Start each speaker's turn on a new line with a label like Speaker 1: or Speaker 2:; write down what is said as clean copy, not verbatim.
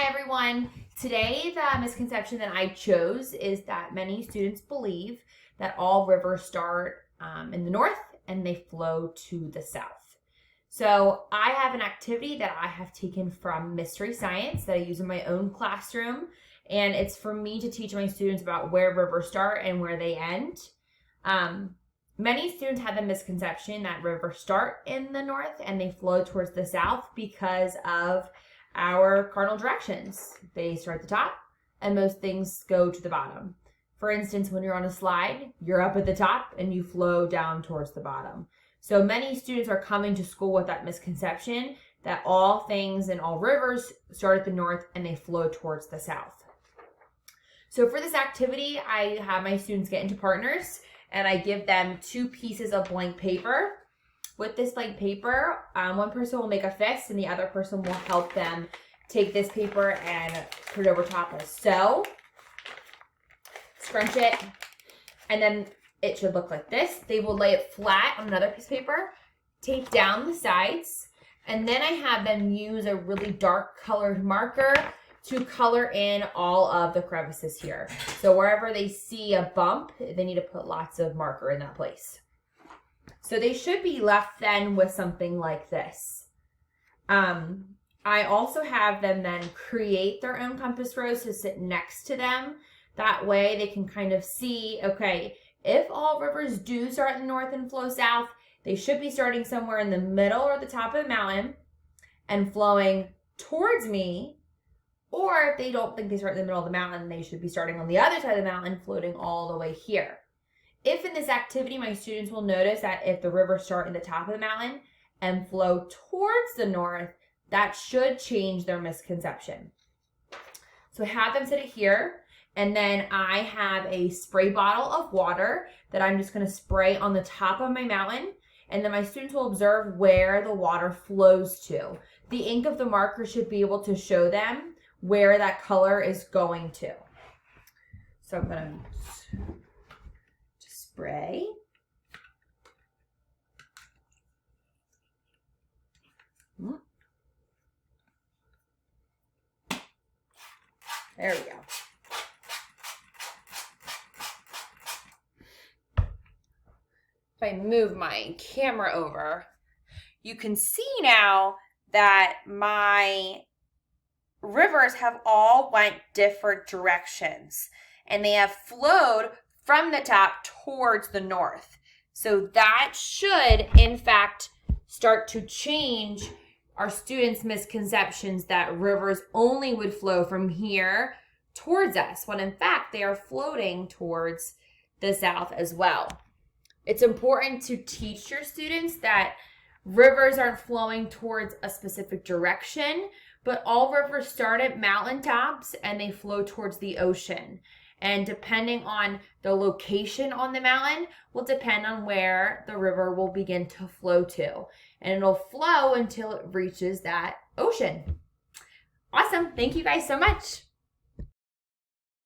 Speaker 1: Hi everyone. Today the misconception that I chose is that many students believe that all rivers start in the north and they flow to the south. So I have an activity that I have taken from Mystery Science that I use in my own classroom, and it's for me to teach my students about where rivers start and where they end. Many students have the misconception that rivers start in the north and they flow towards the south because of our cardinal directions. They start at the top and most things go to the bottom. For instance, when you're on a slide, you're up at the top and you flow down towards the bottom. So many students are coming to school with that misconception that all things and all rivers start at the north and they flow towards the south. So for this activity, I have my students get into partners and I give them 2 pieces of blank paper. With this blank paper, one person will make a fist and the other person will help them take this paper and put it over top as so. Scrunch it, and then it should look like this. They will lay it flat on another piece of paper, tape down the sides, and then I have them use a really dark colored marker to color in all of the crevices here. So wherever they see a bump, they need to put lots of marker in that place. So they should be left then with something like this. I also have them then create their own compass rose to sit next to them. That way they can kind of see, okay, if all rivers do start in the north and flow south, they should be starting somewhere in the middle or the top of the mountain and flowing towards me. Or if they don't think they start in the middle of the mountain, they should be starting on the other side of the mountain, floating all the way here. If in this activity, my students will notice that if the rivers start in the top of the mountain and flow towards the north, that should change their misconception. So I have them sit it here, and then I have a spray bottle of water that I'm just going to spray on the top of my mountain, and then my students will observe where the water flows to. The ink of the marker should be able to show them where that color is going to. So I'm going to spray. There we go. If I move my camera over, you can see now that my rivers have all went different directions and they have flowed from the top towards the north. So that should, in fact, start to change our students' misconceptions that rivers only would flow from here towards us, when in fact they are floating towards the south as well. It's important to teach your students that rivers aren't flowing towards a specific direction, but all rivers start at mountaintops and they flow towards the ocean. And depending on the location on the mountain will depend on where the river will begin to flow to. And it'll flow until it reaches that ocean. Awesome. Thank you guys so much.